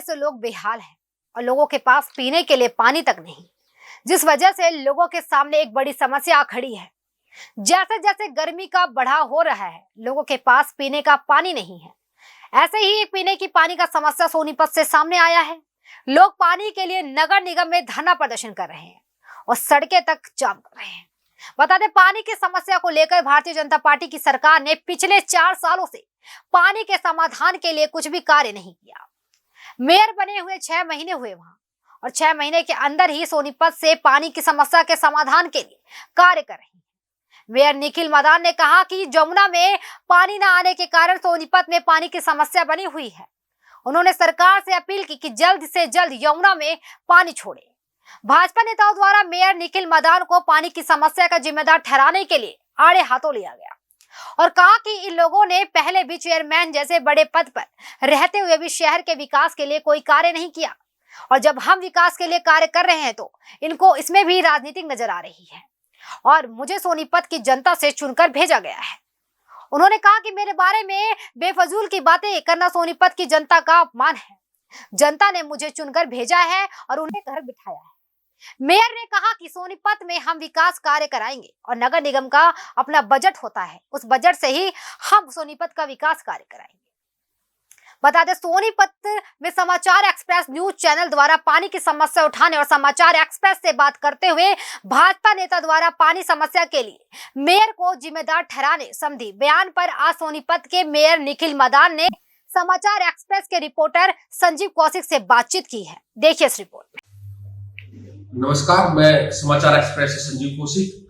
से लोग बेहाल हैं और लोगों के पास पीने के लिए पानी तक नहीं, जिस वजह से लोगों के सामने एक बड़ी समस्या खड़ी है। जैसे जैसे गर्मी का बढ़ाव हो रहा है, लोगों के पास पीने का पानी नहीं है। ऐसे ही एक पीने की पानी का समस्या सोनीपत से सामने आया है। लोग पानी के लिए नगर निगम में धरना प्रदर्शन कर रहे हैं और सड़कें तक जाम कर रहे हैं। बता दें, पानी की समस्या को लेकर भारतीय जनता पार्टी की सरकार ने पिछले 4 सालों से पानी के समाधान के लिए कुछ भी कार्य नहीं किया। मेयर बने हुए 6 महीने हुए वहां, और 6 महीने के अंदर ही सोनीपत से पानी की समस्या के समाधान के लिए कार्य कर रही है। मेयर निखिल मदान ने कहा कि जमुना में पानी न आने के कारण सोनीपत में पानी की समस्या बनी हुई है। उन्होंने सरकार से अपील की कि जल्द से जल्द यमुना में पानी छोड़े। भाजपा नेताओं द्वारा मेयर निखिल मदान को पानी की समस्या का जिम्मेदार ठहराने के लिए आड़े हाथों लिया गया और कहा कि इन लोगों ने पहले भी चेयरमैन जैसे बड़े पद पर रहते हुए भी शहर के विकास के लिए कोई कार्य नहीं किया, और जब हम विकास के लिए कार्य कर रहे हैं तो इनको इसमें भी राजनीतिक नजर आ रही है और मुझे सोनीपत की जनता से चुनकर भेजा गया है। उन्होंने कहा कि मेरे बारे में बेफजूल की बातें करना सोनीपत की जनता का अपमान है। जनता ने मुझे चुनकर भेजा है और उन्हें घर बिठाया है। मेयर ने कहा कि सोनीपत में हम विकास कार्य कराएंगे और नगर निगम का अपना बजट होता है, उस बजट से ही हम सोनीपत का विकास कार्य कराएंगे। बता दें, सोनीपत में समाचार एक्सप्रेस न्यूज चैनल द्वारा पानी की समस्या उठाने और समाचार एक्सप्रेस से बात करते हुए भाजपा नेता द्वारा पानी समस्या के लिए मेयर को जिम्मेदार ठहराने संबंधी बयान पर आज सोनीपत के मेयर निखिल मदान ने समाचार एक्सप्रेस के रिपोर्टर संजीव कौशिक से बातचीत की है। देखिए इस रिपोर्ट में। नमस्कार, मैं समाचार एक्सप्रेस से संजीव कौशिक।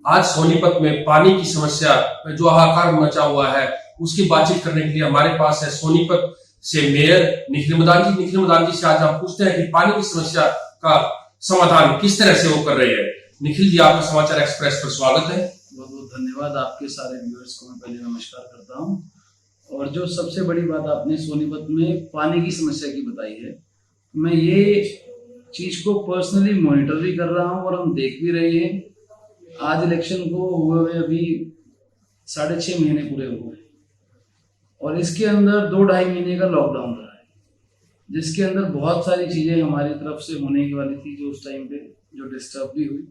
आज सोनीपत में पानी की समस्या जो हाहाकार मचा हुआ है उसकी बातचीत करने के लिए हमारे पास है सोनीपत से मेयर निखिल मदान जी। निखिल मदान जी से आज हम पूछते हैं कि पानी की समस्या का समाधान किस तरह से वो कर रहे हैं। निखिल जी, आपका समाचार एक्सप्रेस पर स्वागत है। बहुत बहुत धन्यवाद। आपके सारे व्यूअर्स को मैं पहले नमस्कार करता हूं। और जो सबसे बड़ी बात आपने सोनीपत में पानी की समस्या की बताई है, मैं ये चीज को पर्सनली मॉनिटर भी कर रहा हूं और हम देख भी रहे हैं। आज इलेक्शन को हुए अभी 6.5 महीने पूरे हुए और इसके अंदर 2-2.5 महीने का लॉकडाउन रहा है, जिसके अंदर बहुत सारी चीजें हमारी तरफ से होने की वाली थी जो उस टाइम पे जो डिस्टर्ब भी हुई।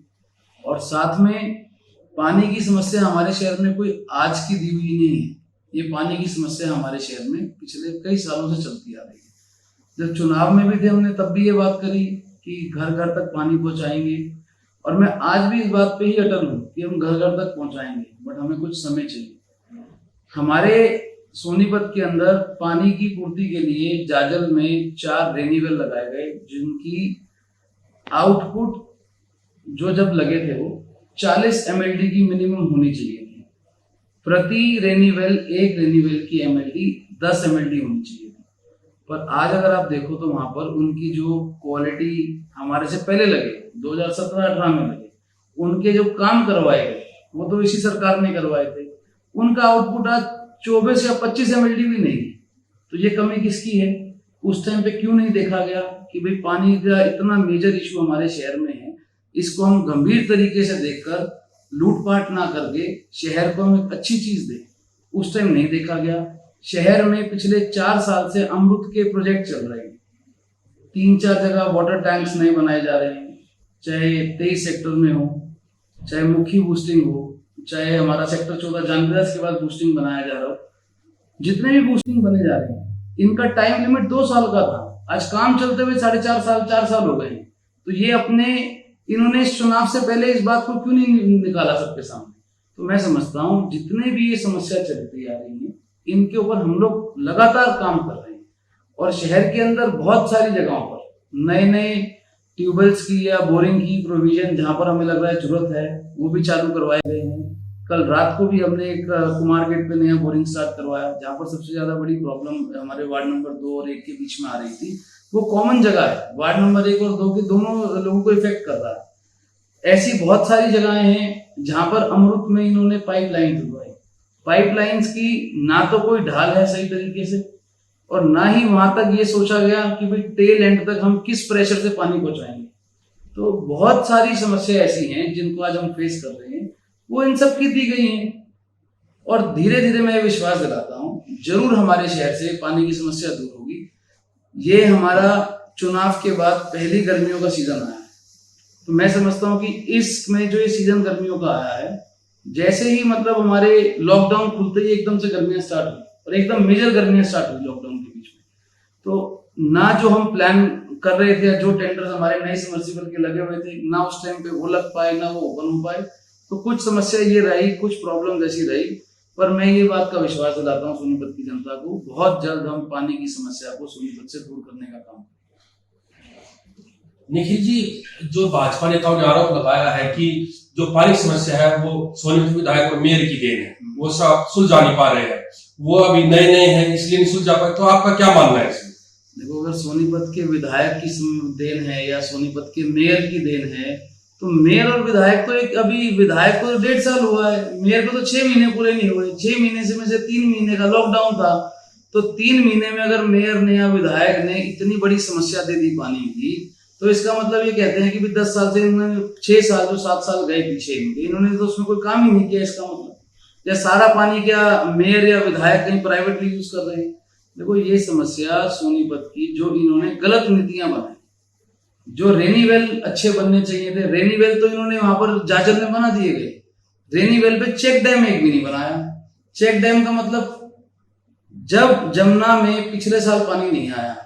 और साथ में पानी की समस्या हमारे शहर में कोई आज की दी हुई नहीं है। ये पानी की समस्या हमारे शहर में पिछले कई सालों से चलती आ रही है। जब चुनाव में भी थे हमने तब भी ये बात करी कि घर घर तक पानी पहुंचाएंगे, और मैं आज भी इस बात पे ही अटल हूँ कि हम घर घर तक पहुंचाएंगे, बट हमें कुछ समय चाहिए। हमारे सोनीपत के अंदर पानी की पूर्ति के लिए जाजल में 4 रेनी वेल लगाए गए, जिनकी आउटपुट जो जब लगे थे वो 40 mld की मिनिमम होनी चाहिए थी। प्रति रेनी वेल, एक रेनी वेल की mld 10 mld होनी चाहिए थी। पर आज अगर आप देखो तो वहां पर उनकी जो क्वालिटी हमारे से पहले लगे, 2017-18 में लगे, उनके जो काम करवाए गए वो तो इसी सरकार ने करवाए थे, उनका आउटपुट आज 24 या 25 mld भी नहीं है। तो ये कमी किसकी है? उस टाइम पे क्यों नहीं देखा गया कि भाई पानी का इतना मेजर इशू हमारे शहर में है, इसको हम गंभीर तरीके से देखकर लूटपाट ना करके शहर को हम एक अच्छी चीज दें। उस टाइम नहीं देखा गया। शहर में पिछले 4 साल से अमृत के प्रोजेक्ट चल रहे हैं। 3-4 जगह वाटर टैंक्स नए बनाए जा रहे हैं, चाहे 23 सेक्टर में हो, चाहे मुखी बूस्टिंग हो, चाहे हमारा सेक्टर 14 जानविदास के बाद बूस्टिंग बनाया जा रहा हो। जितने भी बूस्टिंग बने जा रहे हैं, इनका टाइम लिमिट 2 साल का था। आज काम चलते हुए 4.5 साल 4 साल हो गए। तो ये इन्होंने चुनाव से पहले इस बात को क्यों नहीं निकाला सबके सामने? तो मैं समझता हूँ जितने भी ये समस्या चलती आ रही है, इनके ऊपर हम लोग लगातार काम कर रहे हैं। और शहर के अंदर बहुत सारी जगहों पर नए ट्यूबवेल्स की या बोरिंग की प्रोविजन जहां पर हमें लग रहा है जरूरत है, वो भी चालू करवाए गए हैं। कल रात को भी हमने एक कुमार गेट पे नया बोरिंग स्टार्ट करवाया, जहां पर सबसे ज्यादा बड़ी प्रॉब्लम हमारे वार्ड नंबर 2 और 1 के बीच में आ रही थी। वो कॉमन जगह है, वार्ड नंबर 1 और 2 के दोनों लोगों को इफेक्ट कर रहा है। ऐसी बहुत सारी जगहें हैं जहां पर अमृत में इन्होंने पाइपलाइन खुलवाई। पाइपलाइंस की ना तो कोई ढाल है सही तरीके से, और ना ही वहां तक ये सोचा गया कि भाई टेल एंड तक हम किस प्रेशर से पानी पहुंचाएंगे। तो बहुत सारी समस्या ऐसी हैं जिनको आज हम फेस कर रहे हैं, वो इन सब की दी गई हैं। और धीरे धीरे मैं विश्वास दिलाता हूँ जरूर हमारे शहर से पानी की समस्या दूर होगी। ये हमारा चुनाव के बाद पहली गर्मियों का सीजन आया है। तो मैं समझता हूँ कि इसमें जो ये सीजन गर्मियों का आया है, जैसे ही मतलब हमारे लॉकडाउन खुलते ही एकदम से गर्मियां स्टार्ट हुई और एकदम मेजर गर्मियां स्टार्ट हुई लॉकडाउन के बीच में। तो ना जो हम प्लान कर रहे थे, जो टेंडर्स हमारे नए सबमर्सिबल के लगे हुए थे, ना उस टाइम पे वो लग पाए, ना वो ओपन हो पाए। तो कुछ समस्या ये रही, कुछ प्रॉब्लम ऐसी रही, पर मैं ये बात का विश्वास दिलाता हूँ सोनीपत की जनता को, बहुत जल्द हम पानी की समस्या को सोनीपत से दूर करने का काम। निखिल जी, जो भाजपा नेताओं ने आरोप लगाया है कि जो पानी की समस्या है वो सोनीपत विधायक और मेयर की देन है, वो सब सुलझा नहीं पा रहे हैं, वो अभी नए नए हैं इसलिए नहीं सुलझा पाए, तो आपका क्या मानना है इसमें? देखो, अगर सोनीपत के विधायक की देन है या सोनीपत के मेयर की देन है, तो मेयर और विधायक तो एक, अभी विधायक को 1.5 साल हुआ है, मेयर को तो 6 महीने पूरे नहीं हुए। 6 महीने से में से 3 महीने का लॉकडाउन था, तो 3 महीने में अगर मेयर ने या विधायक ने इतनी बड़ी समस्या दे दी पानी की, तो इसका मतलब ये कहते हैं कि 10 साल से इन्होंने 6 साल जो 7 साल गए पीछे इन्होंने तो उसमें कोई काम ही नहीं किया। इसका मतलब या सारा पानी क्या मेयर या विधायक कहीं प्राइवेटली यूज कर रहे हैं? देखो, ये समस्या सोनीपत की, जो इन्होंने गलत नीतियां बनाई, जो रेनी वेल अच्छे बनने चाहिए थे, रेनी वेल तो इन्होंने वहां पर जाजल में बना दिए गए। रेनी वेल पे चेक डैम एक भी नहीं बनाया। चेक डैम का मतलब, जब जमुना में पिछले साल पानी नहीं आया,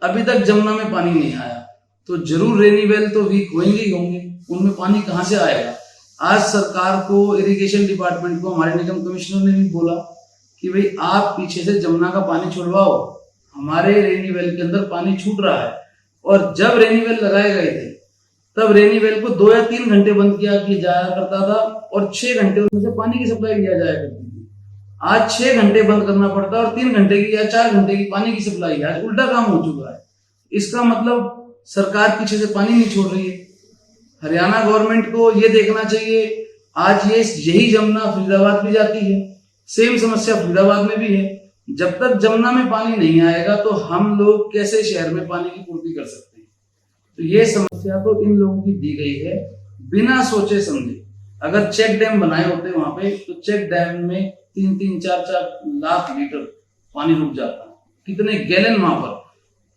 अभी तक जमुना में पानी नहीं आया, तो जरूर रेनी वेल तो वीक होंगे ही होंगे, उनमें पानी कहां से आएगा? आज सरकार को, इरिगेशन डिपार्टमेंट को हमारे निगम कमिश्नर ने भी बोला कि भाई आप पीछे से जमुना का पानी छुड़वाओ, हमारे रेनी वेल के अंदर पानी छूट रहा है। और जब रेनी वेल लगाए गए थे, तब रेनी वेल को 2 या 3 घंटे बंद किया जाया करता था और 6 घंटे उनमें से पानी की सप्लाई लिया जाया करती थी। आज 6 घंटे बंद करना पड़ता है और 3 घंटे की या 4 घंटे की पानी की सप्लाई है। आज उल्टा काम हो चुका है। इसका मतलब सरकार पीछे से पानी नहीं छोड़ रही है। हरियाणा गवर्नमेंट को ये देखना चाहिए, आज यही जमुना फरीदाबाद भी जाती है, सेम समस्या फरीदाबाद में भी है। जब तक जमुना में पानी नहीं आएगा तो हम लोग कैसे शहर में पानी की पूर्ति कर सकते हैं? तो ये समस्या तो इन लोगों की दी गई है बिना सोचे समझे। अगर चेक डैम बनाए होते वहां पे, तो चेक डैम में 3-3, 4-4 लाख लीटर पानी रुक जाता। कितने गैलन वहां पर?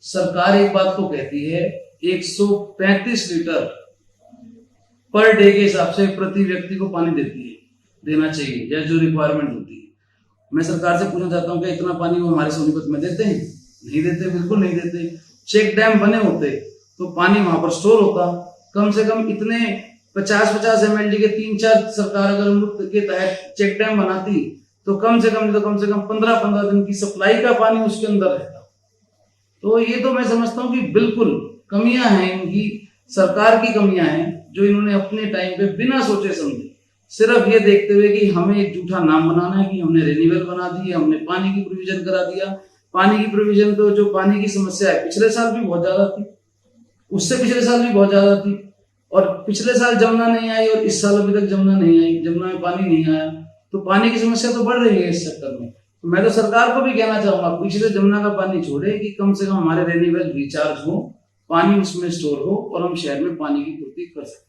सरकार एक बात को कहती है 135 लीटर पर डे के हिसाब से प्रति व्यक्ति को पानी देती है, देना चाहिए, या जो रिक्वायरमेंट होती है। मैं सरकार से पूछना चाहता हूँ कि इतना पानी वो हमारे सोनीपत में देते हैं? नहीं देते, बिल्कुल नहीं देते। चेक डैम बने होते तो पानी वहां पर स्टोर होता। कम से कम इतने 50-50 ml के 3-4 सरकार अगर मुफ्त के तहत चेक डैम बनाती, तो कम से कम 15-15 दिन की सप्लाई का पानी उसके अंदर रहता। तो ये तो मैं समझता हूँ कि बिल्कुल कमियां हैं इनकी, सरकार की कमियां हैं, जो इन्होंने अपने टाइम पे बिना सोचे समझे, सिर्फ ये देखते हुए कि हमें एक झूठा नाम बनाना है कि हमने रेन्यूअल बना दी, हमने पानी की प्रोविजन करा दिया। पानी की प्रोविजन तो, जो पानी की समस्या है, पिछले साल भी बहुत ज्यादा थी, उससे पिछले साल भी बहुत ज्यादा थी, और पिछले साल जमुना नहीं आई और इस साल अभी तक जमुना नहीं आई, जमुना में पानी नहीं आया, तो पानी की समस्या तो बढ़ रही है इस सेक्टर में। तो मैं तो सरकार को भी कहना चाहूंगा, पिछले जमुना का पानी छोड़े कि कम से कम हमारे रेन्यूअल रिचार्ज हो, पानी उसमें स्टोर हो और हम शहर में पानी की पूर्ति कर सकें।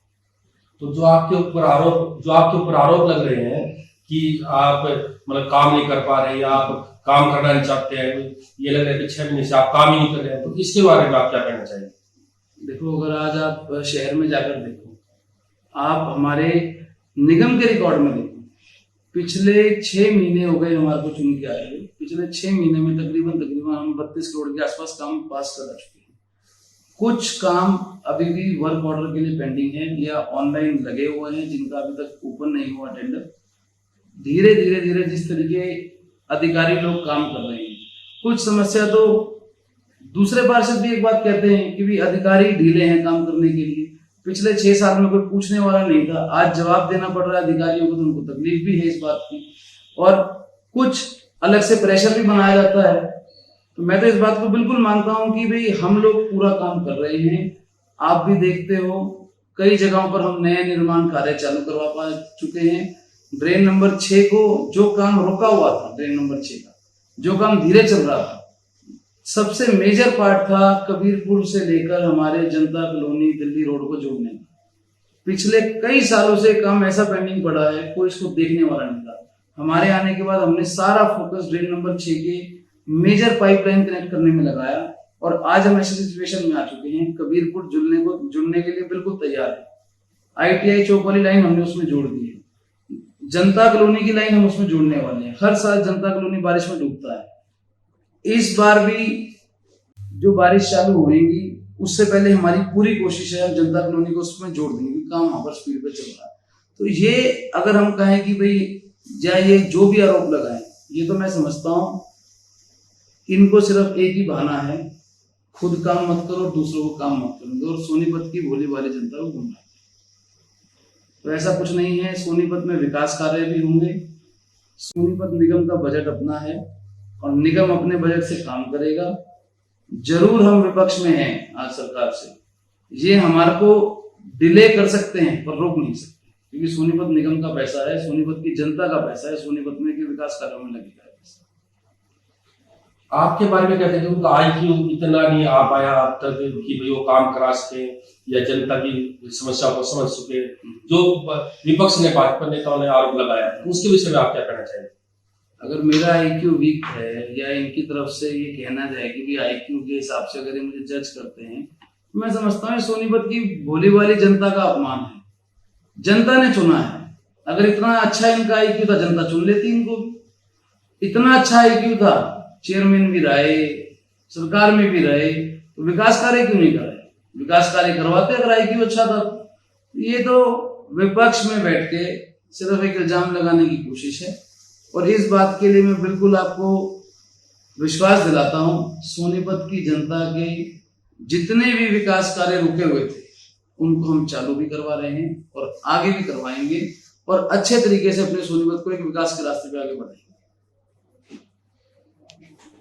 तो जो आपके ऊपर आरोप लग रहे हैं कि आप मतलब काम नहीं कर पा रहे या आप काम करना नहीं चाहते हैं, ये लग रहा है कि 6 महीने से आप काम ही नहीं कर रहे हैं, तो इसके बारे में आप क्या कहना चाहिए? देखो, अगर आज आप शहर में जाकर देखो, आप हमारे निगम के रिकॉर्ड में देखो, पिछले 6 महीने हो गए हमारे को चुन के आए हुए, पिछले 6 महीने में तकरीबन हम 32 करोड़ के आसपास काम पास कर चुके हैं। कुछ काम अभी भी वर्क ऑर्डर के लिए पेंडिंग है या ऑनलाइन लगे हुए हैं, जिनका अभी तक ओपन नहीं हुआ टेंडर। धीरे धीरे जिस तरीके अधिकारी लोग काम कर रहे हैं, कुछ समस्या तो दूसरे पार्षद भी एक बात कहते हैं कि भी अधिकारी ढीले हैं काम करने के लिए। पिछले 6 साल में कोई पूछने वाला नहीं था, आज जवाब देना पड़ रहा है अधिकारियों को, तो उनको तकलीफ भी है इस बात की, और कुछ अलग से प्रेशर भी बनाया जाता है। तो मैं तो इस बात को बिल्कुल मानता हूं कि भाई हम लोग पूरा काम कर रहे हैं। आप भी देखते हो, कई जगहों पर हम नए निर्माण कार्य चालू करवा पा चुके हैं। ड्रेन नंबर 6 को, जो काम रुका हुआ था, ड्रेन नंबर 6 का जो काम धीरे चल रहा था, सबसे मेजर पार्ट था कबीरपुर से लेकर हमारे जनता कॉलोनी दिल्ली रोड को जोड़ने का। पिछले कई सालों से काम ऐसा पेंडिंग पड़ा है, कोई इसको देखने वाला नहीं था। हमारे आने के बाद हमने सारा फोकस ड्रेन नंबर 6 के मेजर पाइपलाइन कनेक्ट करने में लगाया, और आज हम ऐसे सिचुएशन में आ चुके हैं, कबीरपुर जुड़ने के लिए बिल्कुल तैयार है। ITI चौक वाली लाइन हमने उसमें जोड़ दी है, जनता कॉलोनी की लाइन हम उसमें जोड़ने वाले हैं। हर साल जनता कॉलोनी बारिश में डूबता है, इस बार भी जो बारिश चालू होगी उससे पहले हमारी पूरी कोशिश है जनता कॉलोनी को उसमें जोड़ देंगे, काम वहां पर स्पीड पे चल रहा है। तो ये अगर हम कहें कि भाई ये जो भी आरोप लगाए, ये तो मैं समझता हूँ इनको सिर्फ एक ही बहाना है, खुद काम मत करो दूसरों को काम मत करो, और सोनीपत की भोली वाली जनता को गुमराह। तो ऐसा कुछ नहीं है, सोनीपत में विकास कार्य भी होंगे। सोनीपत निगम का बजट अपना है और निगम अपने बजट से काम करेगा। जरूर हम विपक्ष में हैं आज सरकार से, ये हमारे को डिले कर सकते हैं पर रोक नहीं सकते, क्योंकि सोनीपत निगम का पैसा है, सोनीपत की जनता का पैसा है, सोनीपत में के विकास कार्यों में लगेगा। आपके बारे में कहते हैं कि उनका IQ इतना नहीं आ पाया अब तक कि भाई वो काम करा सके या जनता की समस्या को समझ सके, जो विपक्ष ने भाजपा नेताओं ने आरोप लगाया है, उसके विषय में आप क्या कहना चाहेंगे? अगर मेरा IQ वीक है या इनकी तरफ से ये कहना जाए कि भाई IQ के हिसाब से अगर ये मुझे जज करते हैं, तो मैं समझता हूँ सोनीपत की भोली वाली जनता का अपमान है। जनता ने चुना है, अगर इतना अच्छा इनका IQ था जनता चुन लेती इनको। इतना अच्छा IQ था, चेयरमैन भी रहे, सरकार में भी रहे, तो विकास कार्य क्यों नहीं कर रहे? विकास कार्य करवाते अगर IQ अच्छा था। ये तो विपक्ष में बैठ के सिर्फ एक इल्जाम लगाने की कोशिश है, और इस बात के लिए मैं बिल्कुल आपको विश्वास दिलाता हूं, सोनीपत की जनता के जितने भी विकास कार्य रुके हुए थे उनको हम चालू भी करवा रहे हैं और आगे भी करवाएंगे, और अच्छे तरीके से अपने सोनीपत को एक विकास के रास्ते पे आगे बढ़ाएंगे।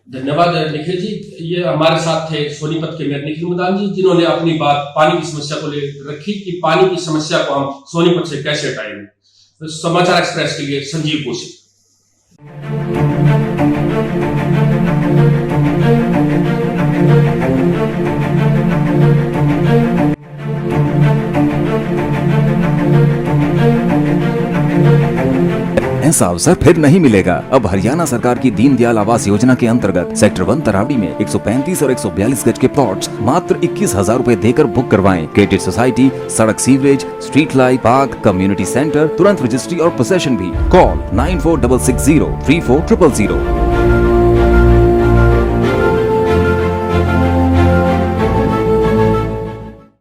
धन्यवाद निखिल जी। ये हमारे साथ थे सोनीपत के मेयर निखिल मदान जी, जिन्होंने अपनी बात पानी की समस्या को ले रखी कि पानी की समस्या को हम सोनीपत से कैसे हटाएंगे। तो समाचार एक्सप्रेस के लिए संजीव कौशिक। ऐसा अवसर फिर नहीं मिलेगा। अब हरियाणा सरकार की दीनदयाल आवास योजना के अंतर्गत सेक्टर 1 तरावड़ी में 135 और 142 गज के प्लॉट्स मात्र 21,000 रुपए देकर बुक करवाएं। क्रेडिट सोसाइटी, सड़क, sewerage, street light, park, community centre, तुरंत रजिस्ट्री और पोसेशन भी। कॉल 9460 34 000।